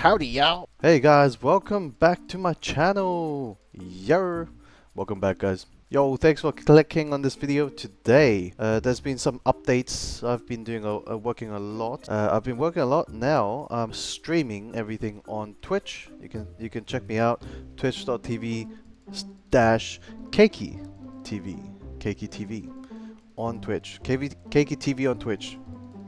Howdy, y'all. Hey guys, welcome back to my channel. Yo, welcome back, guys. Yo, thanks for clicking on this video today. There's been some updates. I've been doing working a lot. I've been working a lot now. I'm streaming everything on Twitch. You can check me out, twitch.tv dash Keiki TV on Twitch. Keiki TV on Twitch.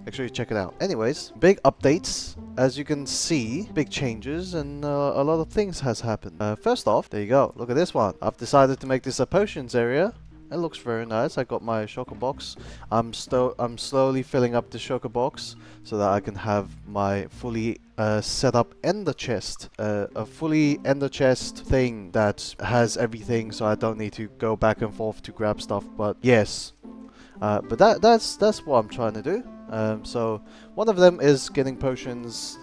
Make sure you check it out. Anyways, big updates. As you can see, big changes and a lot of things has happened. First off, there you go. Look at this one. I've decided to make this a potions area. It looks very nice. I got my shulker box. I'm slowly filling up the shulker box so that I can have my fully set up ender chest. A fully ender chest thing that has everything, so I don't need to go back and forth to grab stuff. But yes, but that's what I'm trying to do. So one of them is getting potions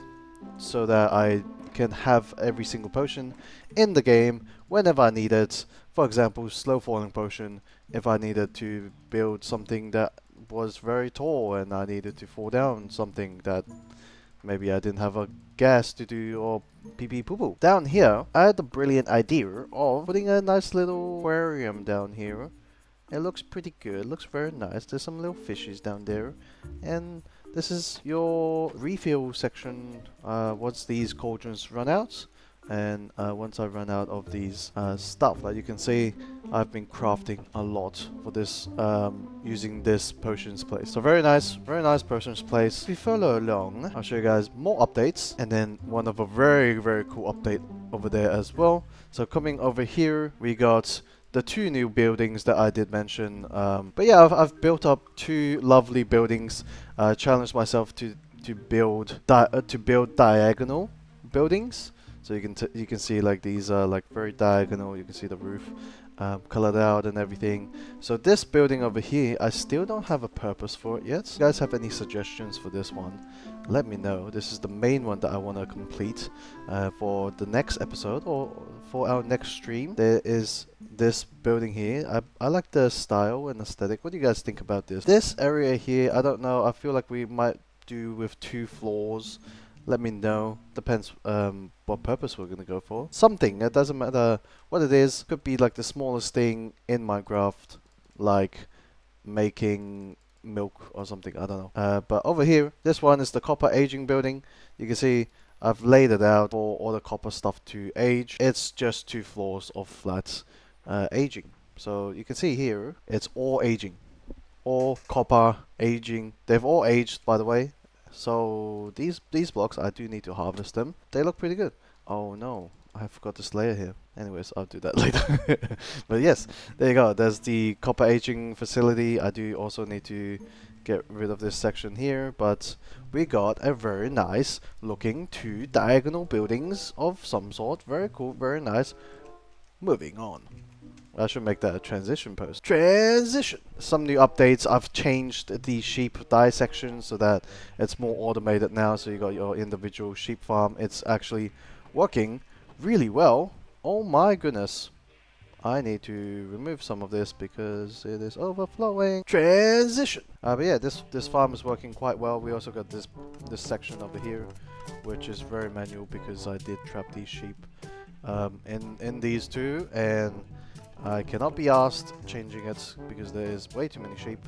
so that I can have every single potion in the game whenever I need it. For example, slow falling potion if I needed to build something that was very tall and I needed to fall down something that maybe I didn't have a gas to do or pee pee poo poo. Down here, I had the brilliant idea of putting a nice little aquarium down here. It looks pretty good, it looks very nice. There's some little fishes down there. And this is your refill section once these cauldrons run out. And once I run out of these stuff, like you can see, I've been crafting a lot for this using this potions place. So very nice potions place. If you follow along, I'll show you guys more updates, and then one of a very cool update over there as well. So coming over here, we got the two new buildings that I did mention. But yeah, I've built up two lovely buildings. Challenged myself to build diagonal buildings. So you can see like these are like very diagonal. You can see the roof colored out and everything. So this building over here, I still don't have a purpose for it yet. If you guys have any suggestions for this one, let me know. This is the main one that I want to complete for the next episode or for our next stream. There is this building here. I like the style and aesthetic. What do you guys think about this? This area here, I don't know. I feel like we might do with 2 floors. Let me know. Depends what purpose we're gonna go for. Something, it doesn't matter what it is. Could be like the smallest thing in Minecraft, like making milk or something. I don't know. But over here, this one is the copper aging building. You can see I've laid it out for all the copper stuff to age. It's just 2 floors of flat aging. So you can see here, it's all aging. All copper aging. They've all aged, by the way. So these blocks, I do need to harvest them. They look pretty good. Oh no, I forgot this layer here. Anyways, I'll do that later. But yes, there you go. There's the copper aging facility. I do also need to get rid of this section here, but we got a very nice looking 2 diagonal buildings of some sort. Very cool, very nice. Moving on. I should make that a transition post. Transition! Some new updates. I've changed the sheep dissection so that it's more automated now. So you got your individual sheep farm. It's actually working really well. Oh my goodness. I need to remove some of this because it is overflowing. Transition! But yeah, this farm is working quite well. We also got this section over here, which is very manual because I did trap these sheep in these two, and I cannot be asked changing it because there is way too many sheep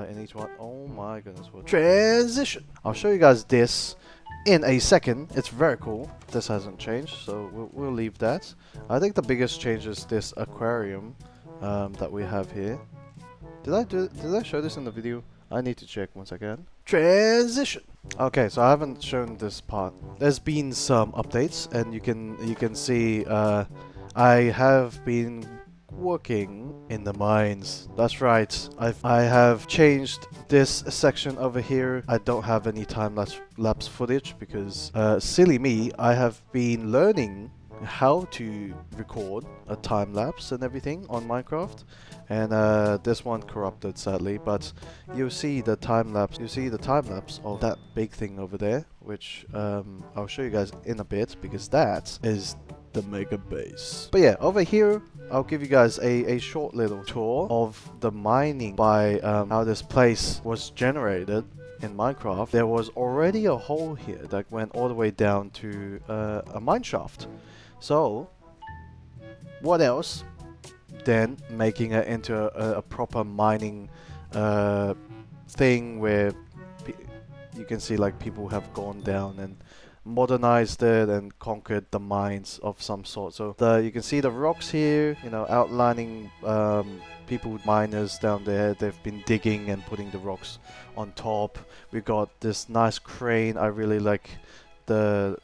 in each one. Oh my goodness. What transition! I'll show you guys this in a second. It's very cool. This hasn't changed, so we'll leave that. I think the biggest change is this aquarium that we have here. Did I show this in the video? I need to check once again. Transition! Okay, so I haven't shown this part. There's been some updates, and you can see I have been working in the mines. That's right. I have changed this section over here. I don't have any time-lapse footage because, silly me, I have been learning how to record a time-lapse and everything on Minecraft, and this one corrupted sadly, but you'll see the time-lapse of that big thing over there, which I'll show you guys in a bit because that is the mega base. But yeah, over here I'll give you guys a short little tour of the mining by how this place was generated in Minecraft, there was already a hole here that went all the way down to a mine shaft. So, what else than making it into a proper mining thing where you can see like people have gone down and modernized it and conquered the mines of some sort. So you can see the rocks here, you know, outlining people, miners down there. They've been digging and putting the rocks on top. We got this nice crane. I really like the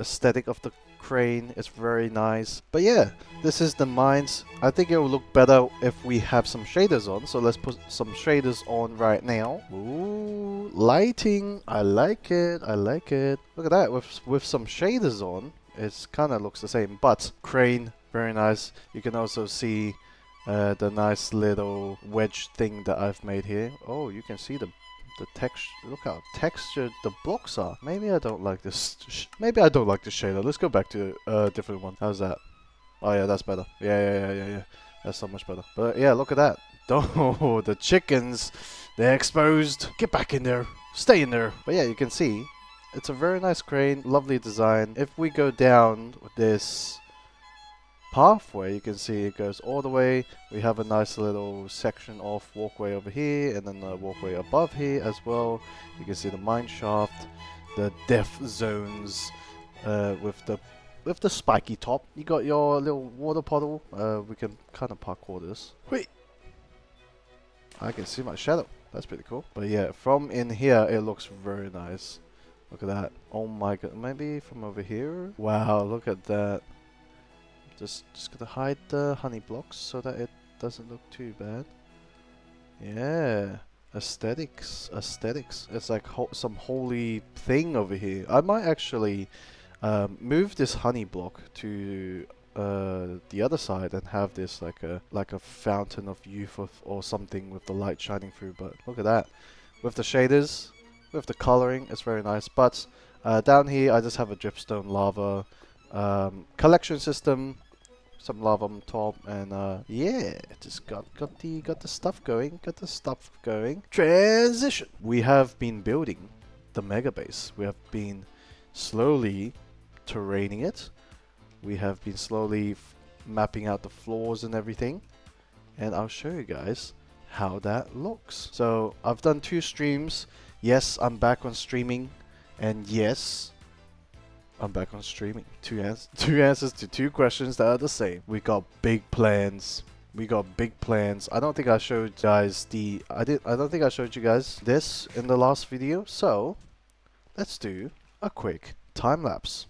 aesthetic of the crane. It's very nice. But yeah, this is the mines. I think it will look better if we have some shaders on. So let's put some shaders on right now. Ooh, lighting. I like it. I like it. Look at that. With some shaders on, it kind of looks the same. But crane, very nice. You can also see the nice little wedge thing that I've made here. Oh, you can see the texture. Look how textured the blocks are. Maybe I don't like this. Maybe I don't like the shader. Let's go back to a different one. How's that? Oh yeah, that's better. Yeah. That's so much better. But yeah, look at that. Oh, the chickens. They're exposed. Get back in there. Stay in there. But yeah, you can see it's a very nice crane. Lovely design. If we go down this pathway, you can see it goes all the way. We have a nice little section of walkway over here, and then a walkway above here as well. You can see the mine shaft, the death zones with the spiky top. You got your little water puddle. We can kind of parkour this. Wait, I can see my shadow. That's pretty cool. But yeah, from in here it looks very nice. Look at that. Oh my god. Maybe from over here. Wow, look at that. Just gonna hide the honey blocks so that it doesn't look too bad. Yeah, aesthetics. It's like some holy thing over here. I might actually move this honey block to the other side and have this like a fountain of youth or something with the light shining through. But look at that, with the shaders, with the coloring, it's very nice. But down here, I just have a dripstone lava collection system. Some lava on top, and yeah, just got the stuff going. Transition. We have been building the mega base. We have been slowly terraining it. We have been slowly mapping out the floors and everything, and I'll show you guys how that looks. So I've done 2 streams. Yes, I'm back on streaming, and yes, I'm back on streaming. Two answers to 2 questions that are the same. We got big plans. I don't think I showed guys I don't think I showed you guys this in the last video. So let's do a quick time lapse.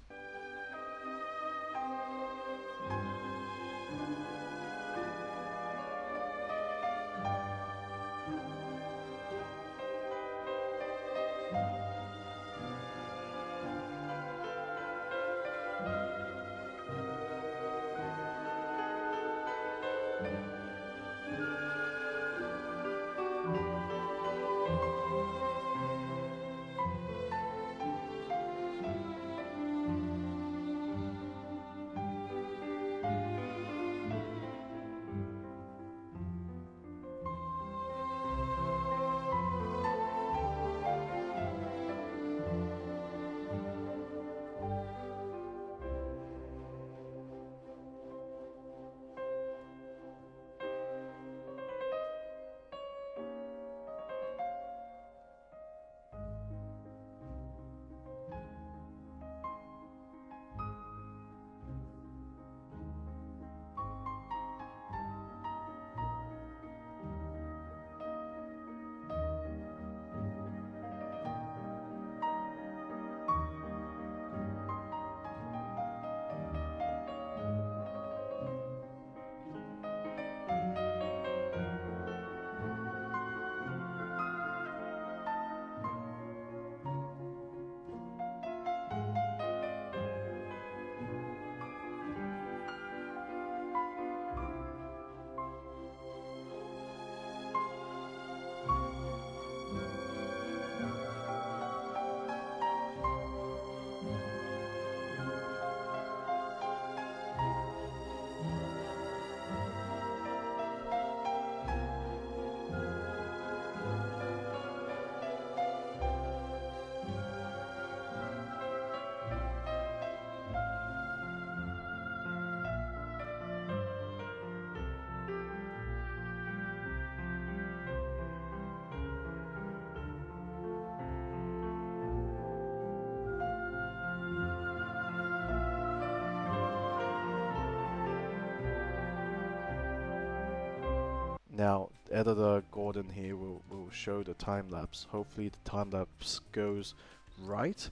Now, editor Gordon here will show the time lapse. Hopefully the time lapse goes right.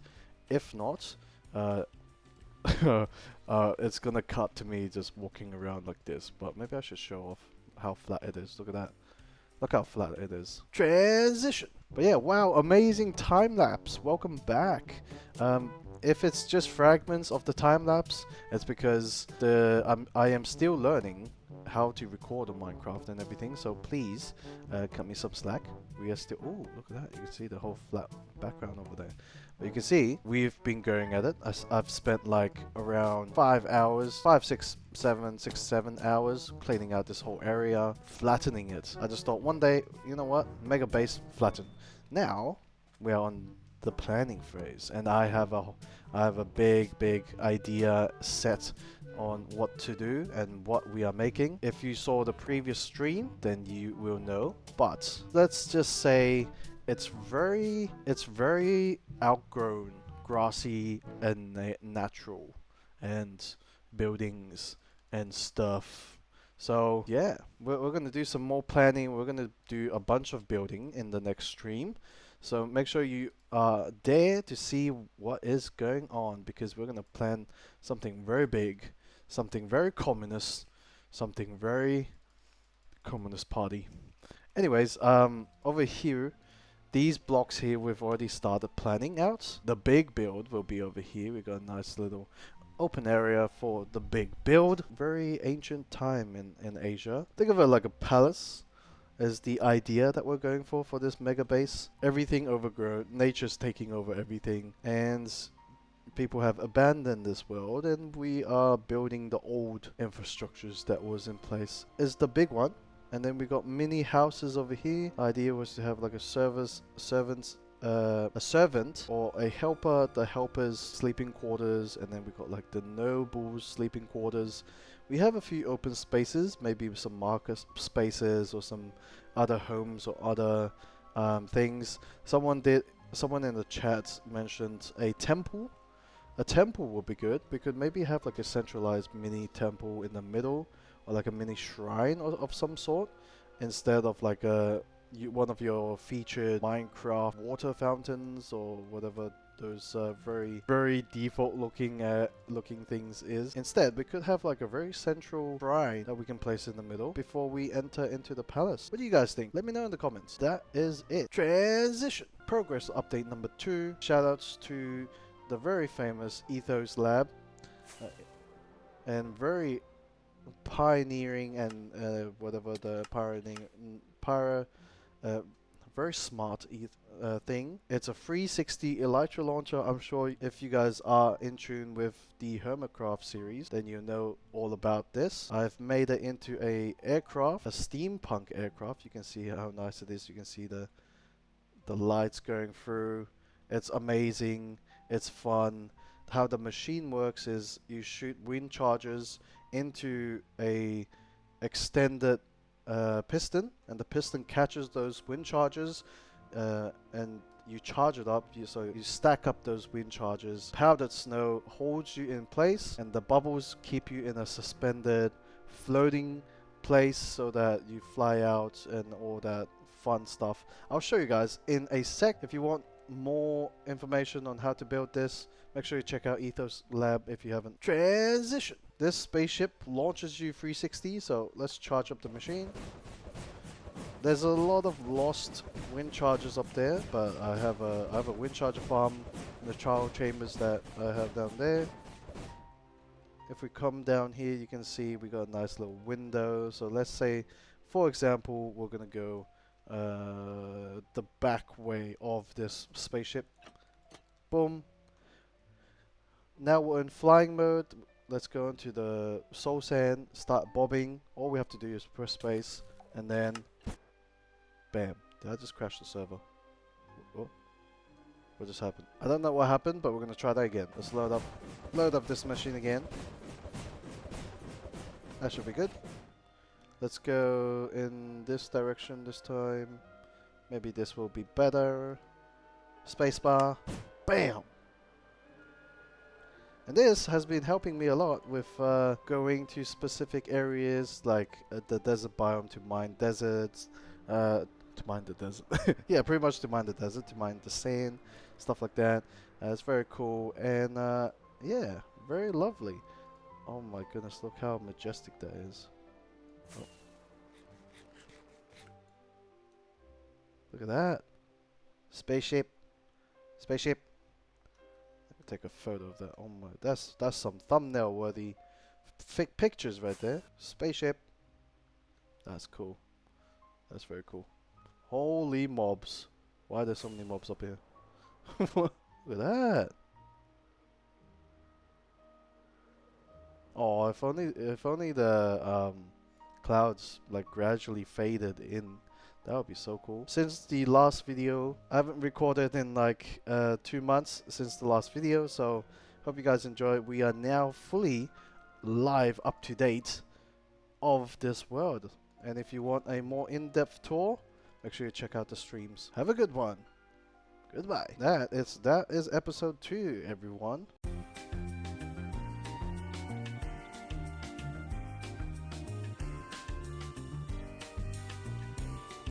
If not, it's gonna cut to me just walking around like this. But maybe I should show off how flat it is. Look at that. Look how flat it is. Transition. But yeah, wow, amazing time lapse. Welcome back. If it's just fragments of the time lapse, it's because I am still learning how to record on Minecraft and everything. So please, cut me some slack. We are still. Oh, look at that! You can see the whole flat background over there. But you can see we've been going at it. I've spent like around 5 hours, 7 hours cleaning out this whole area, flattening it. I just thought one day, you know what? Mega base flatten. Now we are on the planning phase, and I have a big idea set on what to do and what we are making. If you saw the previous stream, then you will know. But let's just say it's very outgrown, grassy and natural, and buildings and stuff. So yeah, we're gonna do some more planning. We're gonna do a bunch of building in the next stream. So make sure you are there to see what is going on, because we're gonna plan something very big, something very communist, something very communist party. Anyways, over here, these blocks here we've already started planning out. The big build will be over here. We got a nice little open area for the big build. Very ancient time in Asia. Think of it like a palace is the idea that we're going for this mega base. Everything overgrown, nature's taking over everything, and people have abandoned this world, and we are building the old infrastructures that was in place. Is the big one. And then we got mini houses over here. The idea was to have like a servant or a helper, the helper's sleeping quarters, and then we got like the noble's sleeping quarters. We have a few open spaces, maybe some market spaces or some other homes or other things. Someone in the chat mentioned a temple. A temple would be good. We could maybe have like a centralized mini temple in the middle, or like a mini shrine of some sort, instead of like one of your featured Minecraft water fountains or whatever those very default looking things is. Instead, we could have like a very central shrine that we can place in the middle before we enter into the palace. What do you guys think? Let me know in the comments. That is it. Transition. Progress update number 2. Shoutouts to the very famous Ethos Lab, and very pioneering and whatever the very smart thing. It's a 360 elytra launcher. I'm sure if you guys are in tune with the Hermitcraft series, then you know all about this. I've made it into a aircraft, a steampunk aircraft. You can see how nice it is. You can see the lights going through. It's amazing. It's fun. How the machine works is you shoot wind charges into a extended piston, and the piston catches those wind charges, and you charge it up. So you stack up those wind charges. Powdered snow holds you in place, and the bubbles keep you in a suspended, floating place so that you fly out and all that fun stuff. I'll show you guys in a sec. If you want more information on how to build this, make sure you check out Ethos Lab if you haven't. Transition. This spaceship launches you 360, so let's charge up the machine. There's a lot of lost wind charges up there, but I have a wind charger farm in the trial chambers that I have down there. If we come down here, you can see we got a nice little window. So let's say, for example, we're gonna go the back way of this spaceship. Boom. Now we're in flying mode. Let's go into the soul sand, start bobbing. All we have to do is press space, and then bam. Did I just crash the server? Oh, what just happened? I don't know what happened, but we're gonna try that again. Let's load up this machine again. That should be good. Let's go in this direction this time. Maybe this will be better. Spacebar. Bam! And this has been helping me a lot with going to specific areas like the desert biome to mine deserts, to mine the desert. Yeah, pretty much to mine the desert, to mine the sand, stuff like that. It's very cool and yeah, very lovely. Oh my goodness, look how majestic that is. Oh. Look at that. Spaceship. Spaceship. Let me take a photo of that. Oh my, that's some thumbnail worthy pictures right there. Spaceship. That's cool. That's very cool. Holy mobs. Why are there so many mobs up here? Look at that. Oh, if only the clouds like gradually faded in. That would be so cool. Since the last video, I haven't recorded in like 2 months since the last video, so hope you guys enjoy. We are now fully live, up to date of this world. And if you want a more in-depth tour, make sure you check out the streams. Have a good one. Goodbye. That is episode 2, everyone.